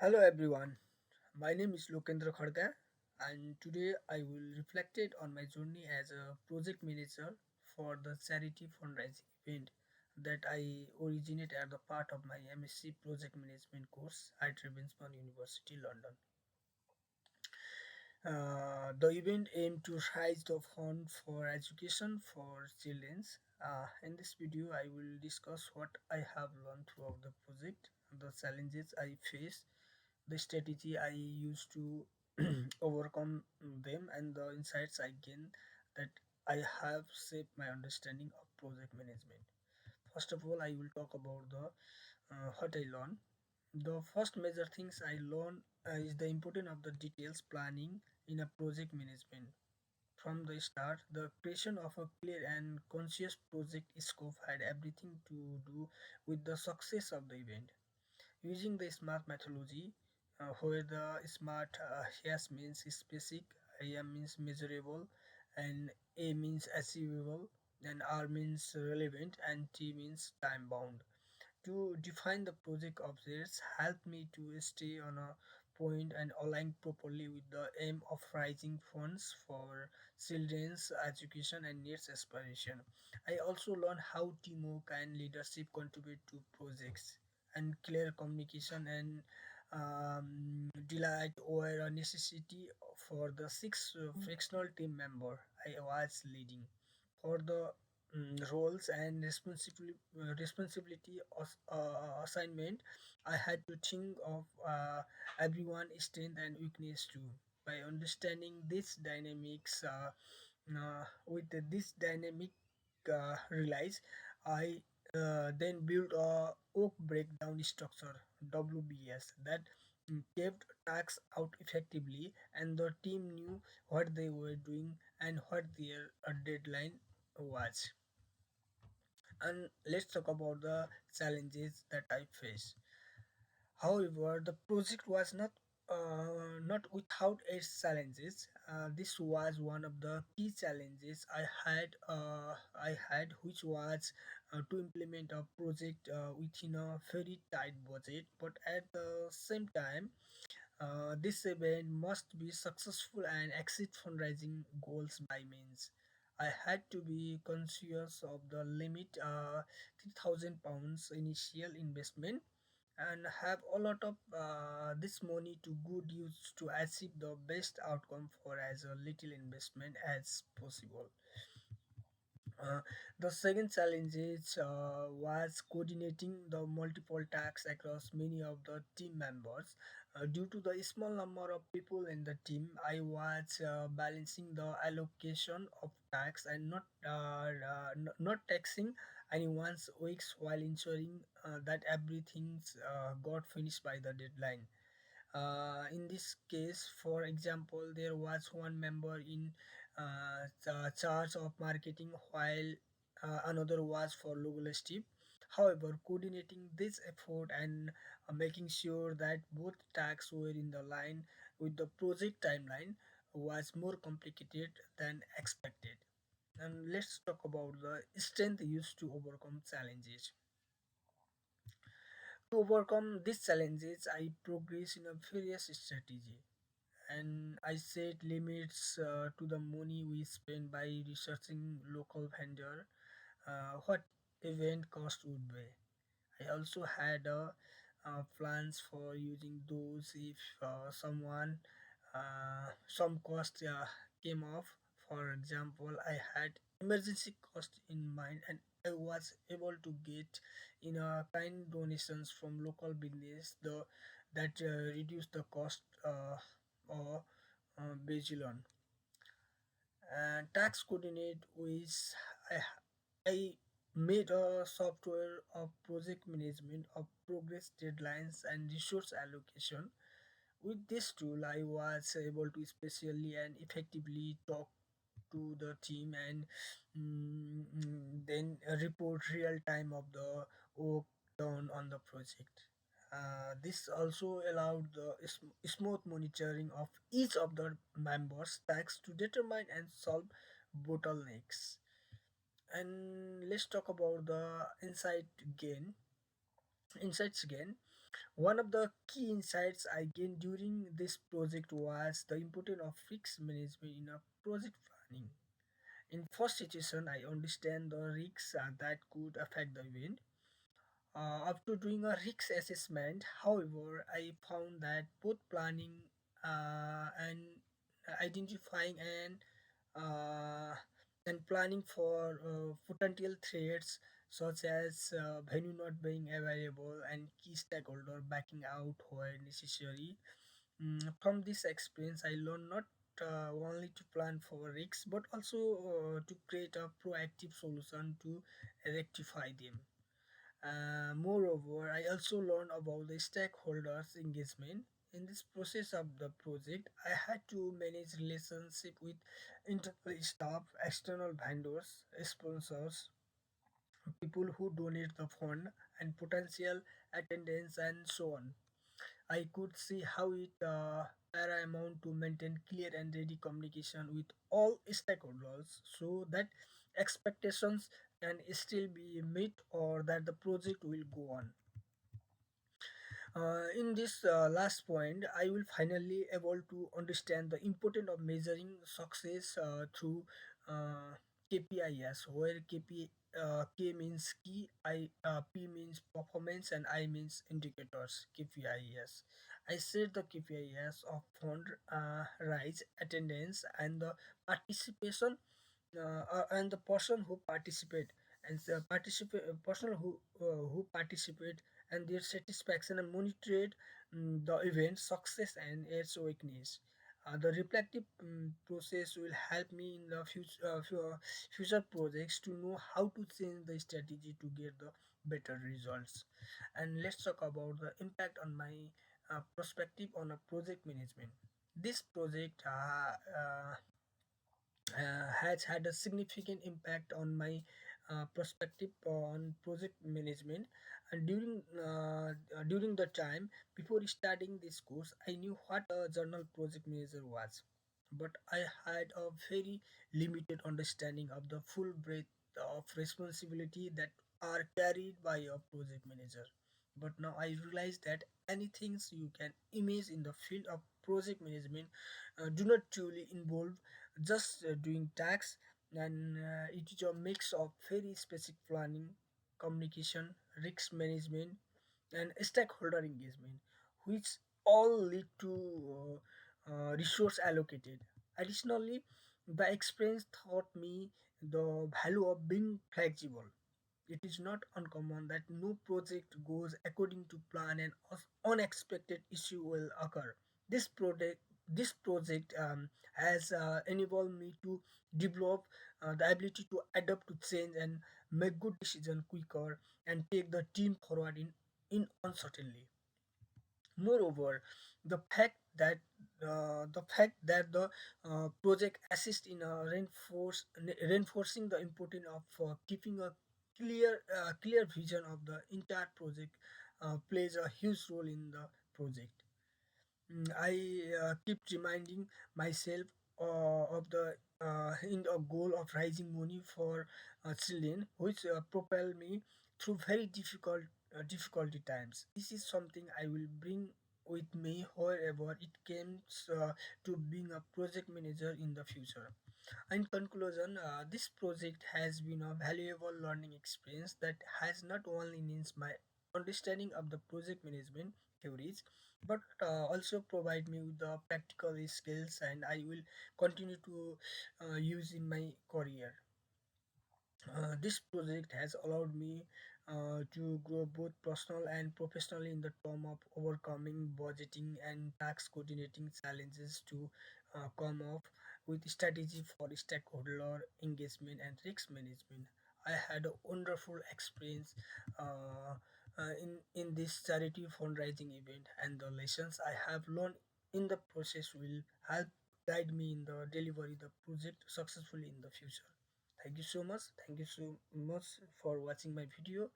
Hello everyone, my name is Lokendra Khadka and today I will reflect it on my journey as a project manager for the charity fundraising event that I originate as a part of my MSc Project Management course at Ravensbourne University, London. The event aimed to raise the fund for education for children. In this video, I will discuss what I have learned throughout the project, the challenges I face, the strategy I use to overcome them, and the insights I gain that I have shaped my understanding of project management. First of all, I will talk about the what I learned. The first major things I learned is the importance of the details planning in a project management. From the start, the creation of a clear and conscious project scope had everything to do with the success of the event. Using the SMART methodology, where the SMART S means specific, M means measurable, and A means achievable, and R means relevant, and T means time bound. To define the project objectives helped me to stay on a point and align properly with the aim of raising funds for children's education and needs aspiration. I also learned how teamwork and leadership contribute to projects, and clear communication and delight were a necessity for the six fractional team member I was leading. For the roles and responsibility assignment, I had to think of everyone's strength and weakness too. By understanding this dynamics, with this dynamic realize, I then built a work breakdown structure (WBS) that kept tasks out effectively, and the team knew what they were doing and what their deadline was. And let's talk about the challenges that I face. However, the project was not without its challenges. This was one of the key challenges I had, which was to implement a project within a very tight budget, but at the same time, this event must be successful and exceed fundraising goals by means. I had to be conscious of the limit, £3,000 initial investment, and have a lot of this money to good use to achieve the best outcome for as a little investment as possible. Uh, the second challenge was coordinating the multiple tasks across many of the team members. Due to the small number of people in the team, I was balancing the allocation of tasks and not taxing anyone's weeks while ensuring that everything got finished by the deadline. In this case, for example, there was one member in the charge of marketing while another was for logistic. However, coordinating this effort and making sure that both tasks were in the line with the project timeline was more complicated than expected. And let's talk about the strength used to overcome challenges. To overcome these challenges, I progress in a various strategy, and I set limits to the money we spend by researching local vendor, what event cost would be. I also had plans for using those if some cost came off. For example, I had emergency cost in mind, and I was able to get in a kind donations from local business that reduced the cost or Bazilon. And tax coordinate with I, I made a software of project management of progress deadlines and resource allocation. With this tool, I was able to especially and effectively talk to the team and then report real time of the work done on the project. This also allowed the smooth monitoring of each of the members' tasks to determine and solve bottlenecks. And let's talk about the gain, insights gain. One of the key insights I gained during this project was the importance of risk management in a project planning. In first situation, I understand the risks that could affect the event. After doing a risk assessment, however, I found that both planning and identifying uh, and planning for potential threats such as venue not being available and key stakeholder backing out where necessary. From this experience, I learned not only to plan for risks but also to create a proactive solution to rectify them. Moreover, I also learned about the stakeholders' engagement. In this process of the project, I had to manage relationship with internal staff, external vendors, sponsors, people who donate the fund, and potential attendance, and so on. I could see how it paramount to maintain clear and ready communication with all stakeholders so that expectations can still be met or that the project will go on. In this last point, I will finally able to understand the importance of measuring success through KPIs, where K means key, P means performance, and I means indicators. KPIs. I set the KPIs of fund rise, attendance, and the participation and the person who participate and the person who participate and their satisfaction and monitored the event success and its weakness. The reflective process will help me in the future projects to know how to change the strategy to get the better results. And let's talk about the impact on my perspective on a project management. This project has had a significant impact on my perspective on project management. And during the time before starting this course, I knew what a journal project manager was, but I had a very limited understanding of the full breadth of responsibility that are carried by a project manager. But now I realize that anything you can imagine in the field of project management do not truly involve just doing tasks, and it is a mix of very specific planning, communication, risk management, and stakeholder engagement, which all lead to resource allocated. Additionally, the experience taught me the value of being flexible. It is not uncommon that no project goes according to plan and unexpected issue will occur. This project has enabled me to develop the ability to adapt to change and make good decisions quicker and take the team forward in uncertainty. Moreover, the project assists in reinforcing the importance of keeping a clear vision of the entire project plays a huge role in the project. I keep reminding myself of the in a goal of raising money for children, which propel me through very difficulty times. This is something I will bring with me wherever it comes to being a project manager in the future. In conclusion, this project has been a valuable learning experience that has not only enhanced my understanding of the project management theories but also provide me with the practical skills and I will continue to use in my career. This project has allowed me to grow both personal and professionally in the term of overcoming budgeting and tax coordinating challenges to come up with strategy for stakeholder engagement and risk management. I had a wonderful experience in this charity fundraising event, and the lessons I have learned in the process will help guide me in the delivery the project successfully in the future. Thank you so much. Thank you so much for watching my video.